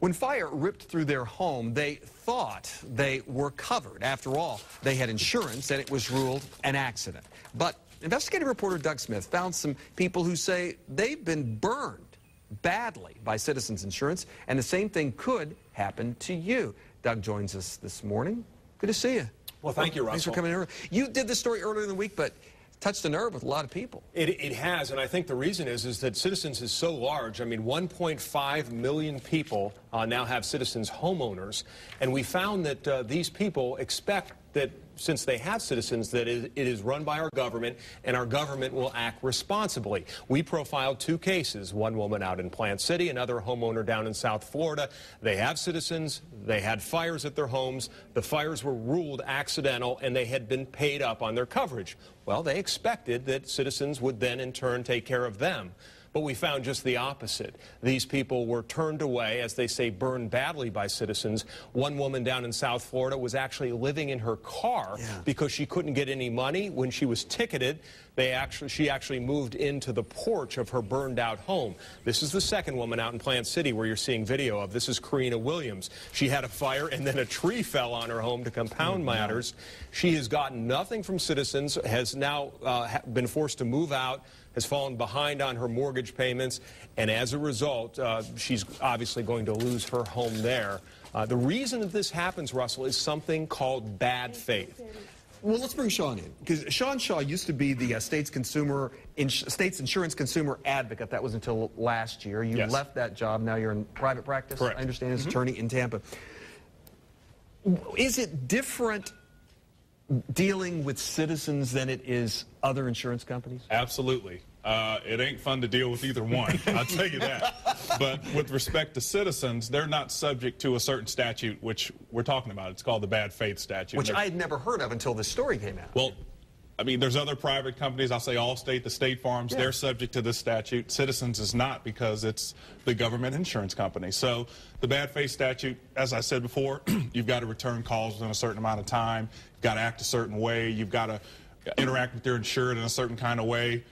When fire ripped through their home, they thought they were covered. After all, they had insurance and it was ruled an accident. But investigative reporter Doug Smith found some people who say they've been burned badly by Citizens Insurance, and the same thing could happen to you. Doug joins us this morning. Good to see you. Well, thank you, Russell. Thanks for coming in. You did this story earlier in the week, but touched a nerve with a lot of people. It has, and I think the reason is that Citizens is so large. I mean, 1.5 million people now have Citizens homeowners, and we found that these people expect that since they have Citizens, that it is run by our government, and our government will act responsibly. We profiled two cases, one woman out in Plant City, another homeowner down in South Florida. They have Citizens, they had fires at their homes, the fires were ruled accidental, and they had been paid up on their coverage. Well, they expected that Citizens would then in turn take care of them. But we found just the opposite. These people were turned away, as they say, burned badly by Citizens. One woman down in South Florida was actually living in her car because she couldn't get any money. When she was ticketed, she actually moved into the porch of her burned out home. This is the second woman out in Plant City where you're seeing video of. This is Karina Williams. She had a fire and then a tree fell on her home to compound matters. She has gotten nothing from Citizens, has now been forced to move out, has fallen behind on her mortgage payments, and as a result, she's obviously going to lose her home there. The reason that this happens, Russell, is something called bad faith. Well, let's bring Sean in, because Sean Shaw used to be the state's insurance consumer advocate. That was until last year. You left that job. Now you're in private practice, correct, I understand, as attorney in Tampa. Is it different dealing with Citizens than it is other insurance companies? Absolutely. It ain't fun to deal with either one, I'll tell you that. But with respect to Citizens, they're not subject to a certain statute, which we're talking about. It's called the bad faith statute. Which I had never heard of until this story came out. Well, I mean, there's other private companies. I'll say Allstate, the State Farms, they're subject to this statute. Citizens is not, because it's the government insurance company. So the bad faith statute, as I said before, you've got to return calls within a certain amount of time. You've got to act a certain way. You've got to interact with your insured in a certain kind of way.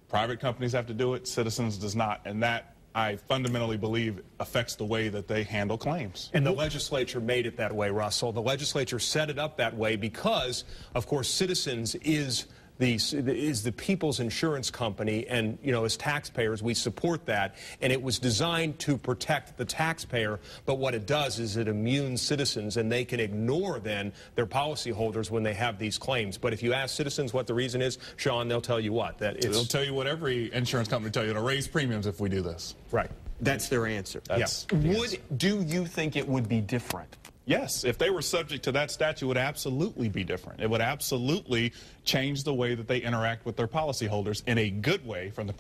Private companies have to do it. Citizens does not. And that, I fundamentally believe, affects the way that they handle claims. And the legislature made it that way, Russell. The legislature set it up that way because, of course, Citizens is the people's insurance company, and, you know, as taxpayers, we support that. And it was designed to protect the taxpayer, but what it does is it immunes Citizens, and they can ignore then their policyholders when they have these claims. But if you ask Citizens what the reason is, Sean, they'll tell you what? They'll tell you what every insurance company will tell you: to raise premiums if we do this. Right. That's their answer. That's Do you think it would be different? Yes, if they were subject to that statute, it would absolutely be different. It would absolutely change the way that they interact with their policyholders in a good way from the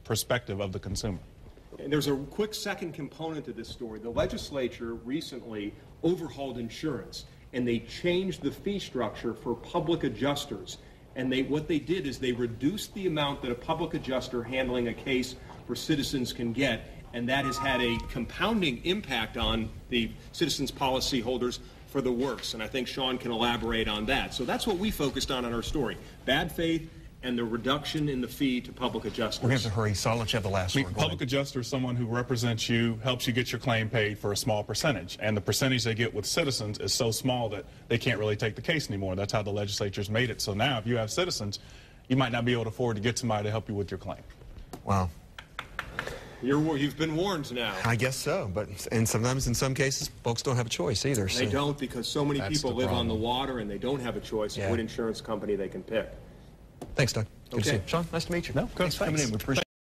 perspective of the consumer. And there's a quick second component to this story. The legislature recently overhauled insurance, and they changed the fee structure for public adjusters. And what they did is they reduced the amount that a public adjuster handling a case for Citizens can get, and that has had a compounding impact on the Citizens policyholders for the worse. And I think Sean can elaborate on that. So that's what we focused on in our story: bad faith and the reduction in the fee to public adjusters. We're going to have to hurry, so I'll let you have the last one. Public adjuster is someone who represents you, helps you get your claim paid for a small percentage. And the percentage they get with Citizens is so small that they can't really take the case anymore. That's how the legislature's made it. So now if you have Citizens, you might not be able to afford to get somebody to help you with your claim. Wow. You've been warned now. I guess so, and sometimes in some cases, folks don't have a choice either. They don't, because so many people live on the water and they don't have a choice of what insurance company they can pick. Thanks, Doug. Good to see you. Sean, nice to meet you. No, thanks for coming in. We appreciate it.